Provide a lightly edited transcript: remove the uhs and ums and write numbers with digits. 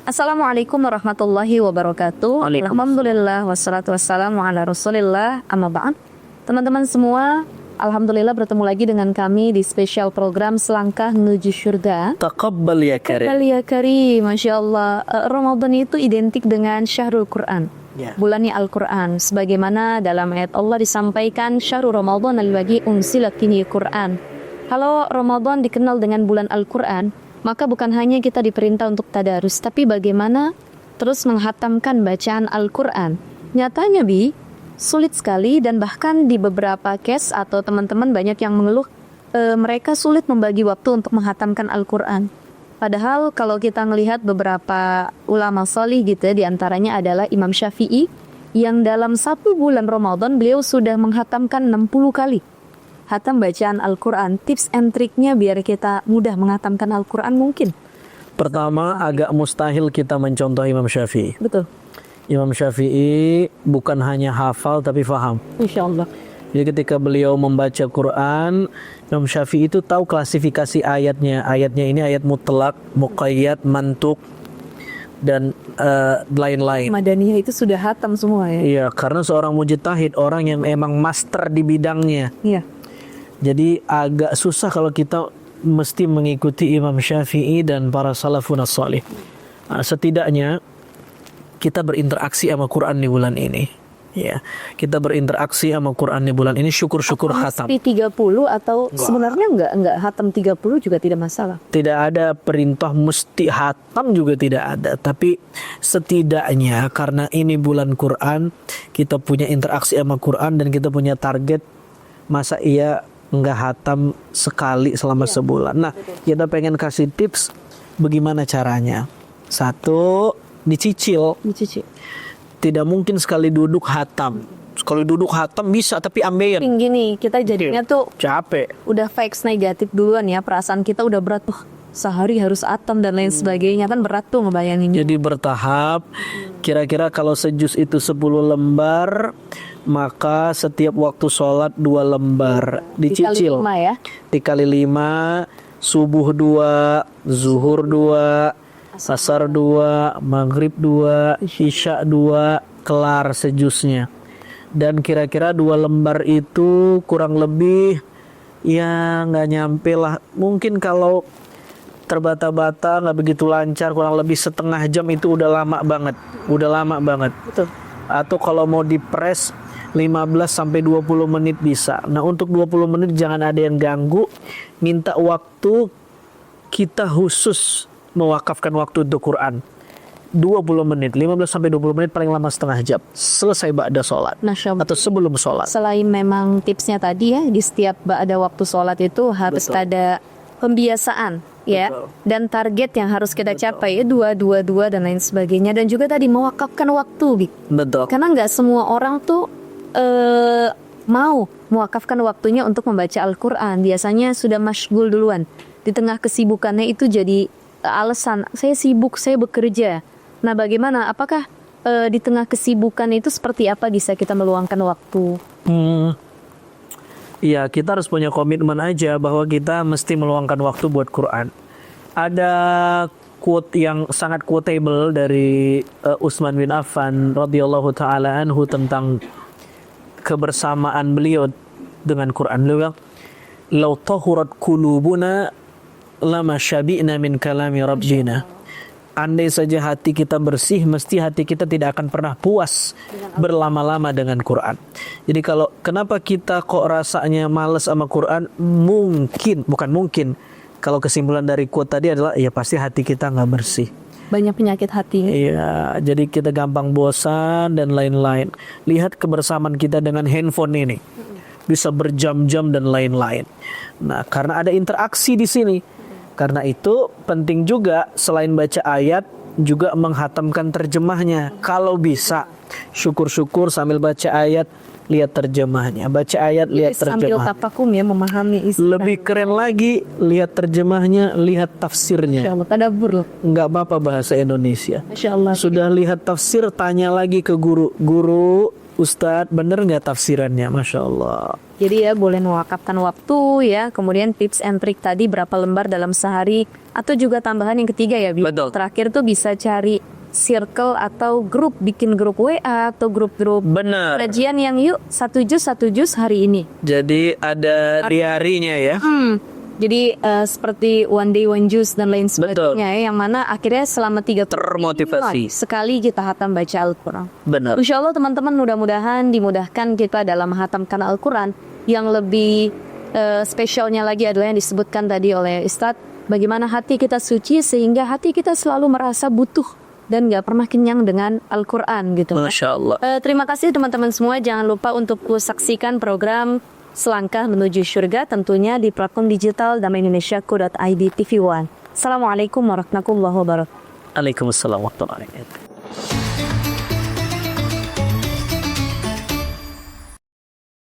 Assalamualaikum warahmatullahi wabarakatuh. Alhamdulillah wassalatu wassalamu ala rasulillah, amma ba'd. Teman-teman semua, alhamdulillah bertemu lagi dengan kami di spesial program Selangkah Menuju Syurga. Taqabbal ya karim. Taqabbal ya karim, Masya Allah. Ramadan itu identik dengan Syahrul Quran, bulannya Al-Quran. Sebagaimana dalam ayat Allah disampaikan, Syahrul Ramadan al-wagi unsilat fihi Quran. Kalau Ramadan dikenal dengan bulan Al-Quran, maka bukan hanya kita diperintah untuk tadarus, tapi bagaimana terus menghatamkan bacaan Al-Quran. Nyatanya sulit sekali, dan bahkan di beberapa case atau teman-teman banyak yang mengeluh mereka sulit membagi waktu untuk menghatamkan Al-Quran. Padahal kalau kita melihat beberapa ulama salih gitu, diantaranya adalah Imam Syafi'i, yang dalam 1 bulan Ramadan beliau sudah menghatamkan 60 kali hatam bacaan Al-Quran. Tips and triknya biar kita mudah menghatamkan Al-Quran mungkin? Pertama, agak mustahil kita mencontoh Imam Syafi'i. Betul. Imam Syafi'i bukan hanya hafal tapi faham. Insya Allah. Jadi ketika beliau membaca Quran, Imam Syafi'i itu tahu klasifikasi ayatnya. Ayatnya ini ayat mutlak, muqayyad, mantuk, dan lain-lain. Madaniyah itu sudah hatam semua ya? Iya, karena seorang mujtahid, orang yang emang master di bidangnya. Iya. Jadi agak susah kalau kita mesti mengikuti Imam Syafi'i dan para salafun as-salih. Setidaknya kita berinteraksi sama Quran di bulan ini. Ya, kita berinteraksi sama Quran di bulan ini, syukur-syukur khatam. Pasti 30 atau sebenarnya enggak hatam 30 juga tidak masalah. Tidak ada perintah mesti hatam, juga tidak ada. Tapi setidaknya karena ini bulan Quran, kita punya interaksi sama Quran dan kita punya target. Masa iya enggak hatam sekali selama sebulan. Nah, kita pengen kasih tips bagaimana caranya. 1, dicicil. Tidak mungkin sekali duduk hatam. Sekali duduk hatam bisa, tapi ambeien. Gini, kita jadinya tuh capek. Udah vibes negatif duluan ya, perasaan kita udah berat tuh. Sehari harus hatam dan lain sebagainya, kan berat tuh ngebayanginnya. Jadi bertahap. Kira-kira kalau sejuz itu 10 lembar, maka setiap waktu sholat 2 lembar. Dicicil. Dikali 5 ya. Dikali 5, subuh 2, zuhur 2, asar 2, maghrib 2, isya 2, kelar sejuznya. Dan kira-kira 2 lembar itu kurang lebih ya nggak nyampe lah. Mungkin kalau terbata-bata, nggak begitu lancar, kurang lebih setengah jam itu udah lama banget. Betul. Atau kalau mau dipres 15 sampai 20 menit bisa. Nah, untuk 20 menit jangan ada yang ganggu. Minta waktu, kita khusus mewakafkan waktu untuk Quran 20 menit, 15 sampai 20 menit, paling lama setengah jam. Selesai ba'da sholat atau sebelum sholat. Selain memang tipsnya tadi ya, di setiap ba'da waktu sholat itu harus ada pembiasaan ya. Betul. Dan target yang harus kita capai ya, 2 dan lain sebagainya. Dan juga tadi mewakafkan waktu. Betul. Karena nggak semua orang tuh mau mewakafkan waktunya untuk membaca Al-Quran. Biasanya sudah masyghul duluan. Di tengah kesibukannya itu jadi alasan, saya sibuk, saya bekerja. Nah, bagaimana? Apakah di tengah kesibukan itu seperti apa bisa kita meluangkan waktu? Iya, kita harus punya komitmen aja bahwa kita mesti meluangkan waktu buat Quran. Ada quote yang sangat quotable dari Utsman bin Affan radhiyallahu taala anhu tentang kebersamaan beliau dengan Quran. Beliau bilang, "Lau tahurat qulubuna lama syabi'na min kalami rabbina." Andai saja hati kita bersih, mesti hati kita tidak akan pernah puas berlama-lama dengan Quran. Jadi kenapa kita kok rasanya malas sama Quran? Bukan mungkin. Kalau kesimpulan dari quote tadi adalah, ya pasti hati kita nggak bersih. Banyak penyakit hati. Iya, jadi kita gampang bosan dan lain-lain. Lihat kebersamaan kita dengan handphone ini. Bisa berjam-jam dan lain-lain. Nah, karena ada interaksi di sini. Karena itu penting juga selain baca ayat juga menghatamkan terjemahnya. Kalau bisa, syukur-syukur sambil baca ayat lihat terjemahnya. Baca ayat lihat terjemah. Sambil tafakum ya, memahami isi. Lebih keren lagi, lihat terjemahnya, lihat tafsirnya. Masya Allah, tadabbur loh. Enggak apa-apa bahasa Indonesia. Masya Allah. Sudah lihat tafsir, tanya lagi ke guru. Guru, Ustadz, bener nggak tafsirannya? Masya Allah. Jadi ya boleh mewakafkan waktu ya. Kemudian tips and trick tadi berapa lembar dalam sehari. Atau juga tambahan yang ketiga ya. Betul. Terakhir tuh bisa cari circle atau grup. Bikin grup WA atau grup-grup Bener. kajian yang yuk satu juz hari ini. Jadi ada hari-harinya ya. Jadi seperti one day one juice dan lain Betul. sebagainya ya, yang mana akhirnya selama 3 Termotivasi. sekali kita hatam baca Al-Quran. Benar. Insya Allah teman-teman mudah-mudahan dimudahkan kita dalam menghatamkan Al-Quran. Yang lebih spesialnya lagi adalah yang disebutkan tadi oleh Ustadz, bagaimana hati kita suci sehingga hati kita selalu merasa butuh dan gak pernah kenyang dengan Al-Quran gitu. Masya Allah. Terima kasih teman-teman semua. Jangan lupa untuk saksikan program Selangkah Menuju Surga tentunya di platform digital damaindonesiaku.id TV One. Assalamualaikum warahmatullahi wabarakatuh. Waalaikumsalam warahmatullahi wabarakatuh.